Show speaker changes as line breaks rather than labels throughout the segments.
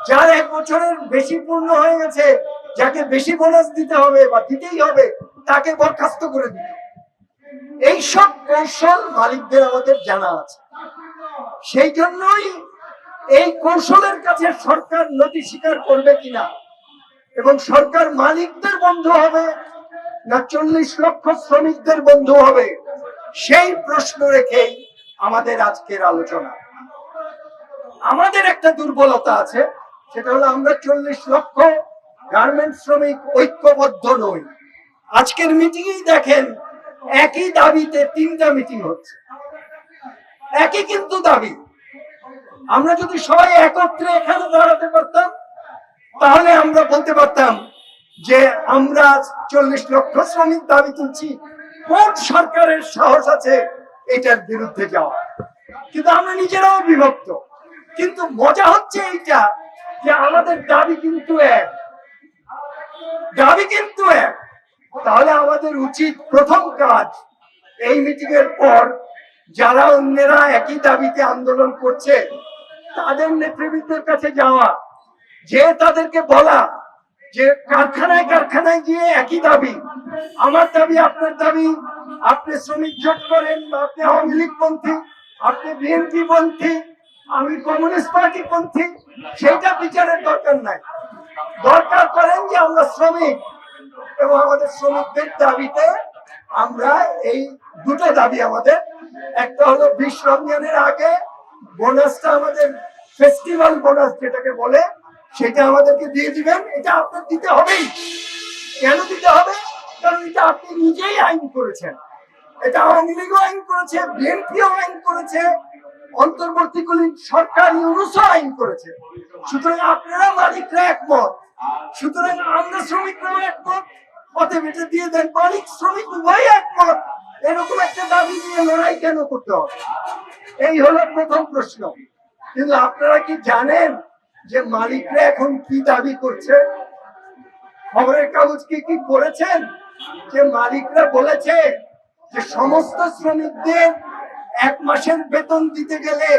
যার 1 বছরের বেশি পূর্ণ হয়ে গেছে, যাকে বেশি বোনাস দিতে হবে বা দিতেই হবে, তাকে বরখাস্ত করে দিত। এইসব কৌশল মালিকদের আমাদের জানা আছে। সেই জন্যই এই কৌশলের কাছে সরকার নতি স্বীকার করবে কিনা এবং সরকার মালিকদের বন্ধু হবে না 40 লক্ষ শ্রমিকদের বন্ধু হবে, সেই প্রশ্ন রেখেই আমাদের আজকের আলোচনা। আমাদের একটা দুর্বলতা আছে, সেটা হলো আমরা 40 লক্ষ গার্মেন্টস শ্রমিক ঐক্যবদ্ধ নই। আজকের মিটিংই দেখেন একই দাবিতে 3টা মিটিং হচ্ছে, একই কিন্তু দাবি। আমরা যদি সবাই একত্রে এখানে দাঁড়াতে পারতাম, তাহলে আমরা বলতে পারতাম যে আমরা 40 লক্ষ শ্রমিক দাবি তুলছি, কোন সরকারের সাহস আছে এটার বিরুদ্ধে যাওয়া। কিন্তু আমরা নিজেরাও বিভক্ত। কিন্তু মজা হচ্ছে এইটা যে আমাদের দাবি কিন্তু এক, দাবি কিন্তু এক। তাহলে আমাদের উচিত প্রথম কাজ এই মিটিং এর পর যারা অন্যরা একই দাবিতে আন্দোলন করছে তাদের নেতৃবৃন্দের কাছে যাওয়া, যে তাদেরকে বলা যে কারখানায় কারখানায় গিয়ে একই দাবি, আমার দাবি আপনার দাবি, আপনি শ্রমিক জোট করেন, আপনি আওয়ামী লীগ পন্থী, আপনি বিএনপি পন্থী, আমি কমিউনিস্ট পার্টি পন্থী, সেটা বিচারের দরকার নাই। দরকার করেন যে আমরা শ্রমিক এবং আমাদের শ্রমিকদের দাবিতে আমরা এই দুটো দাবি আমাদের, একটা হলো 20 রমজানের আগে বোনাসটা আমাদের ফেস্টিভ্যাল বোনাস যেটাকে বলে সেটা আমাদেরকে দিয়ে দিবেন, এটা আপনার দিতে হবেই। কেন দিতে হবে? কারণ এটা আপনি নিজেই আইন করেছেন, এটা আওয়ামী লীগও আইন করেছে, বিএনপিও আইন করেছে, অন্তর্বর্তীকালীন সরকার ইউনূসও আইন করেছে। সুতরাং আপনারা মালিকরা একমত, সুতরাং আমরা শ্রমিকরাও একমত, অতএব এটা দিয়ে দেন। মালিক শ্রমিক উভয় একমত, এরকম একটা দাবি নিয়ে লড়াই কেন করতে হবে? এই হলো প্রথম প্রশ্ন। কিন্তু আপনারা কি জানেন যে মালিকরা এখন কি দাবি করছে? খবরের কাগজ কি পড়েছেন যে মালিকরা বলেছে যে সমস্ত শ্রমিকদের 1 মাসের বেতন দিতে গেলে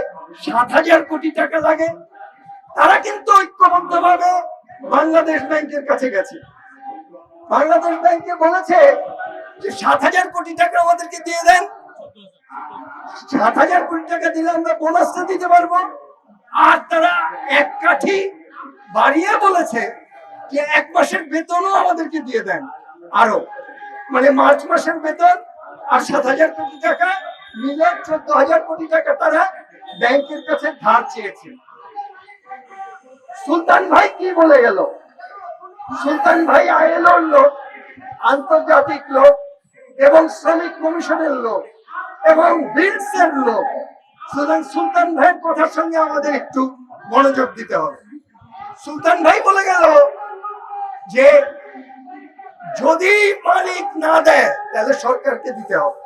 7,000 কোটি টাকা লাগে। তারা কিন্তু ঐক্যবদ্ধভাবে বাংলাদেশ ব্যাংকের কাছে গেছে, বাংলাদেশ ব্যাংকে বলেছে যে 7,000 কোটি টাকা আমাদেরকে দিয়ে দেন, 7,000 কোটি টাকা দিলে আমরা বোনাসটা দিতে পারবো। আর তারা 1 কাঠি বাড়িয়ে বলেছে যে 1 মাসের বেতনও আমাদেরকে দিয়ে দেন আরো, মানে মার্চ মাসের বেতন আর 7,000 কোটি টাকা মিলে 14,000 কোটি টাকা তারা ব্যাংকের কাছে ধার চেয়েছে। সুলতান ভাই কি বলে গেল? সুলতান ভাই আইএলওর লোক, আন্তর্জাতিক লোক এবং শ্রমিক কমিশনের লোক এবং বিলসের লোক। সুতরাং সুলতান ভাইয়ের কথার সঙ্গে আমাদের একটু মনোযোগ দিতে হবে। সুলতান ভাই বলে গেল যে যদি মালিক না দেয় তাহলে সরকারকে দিতে হবে।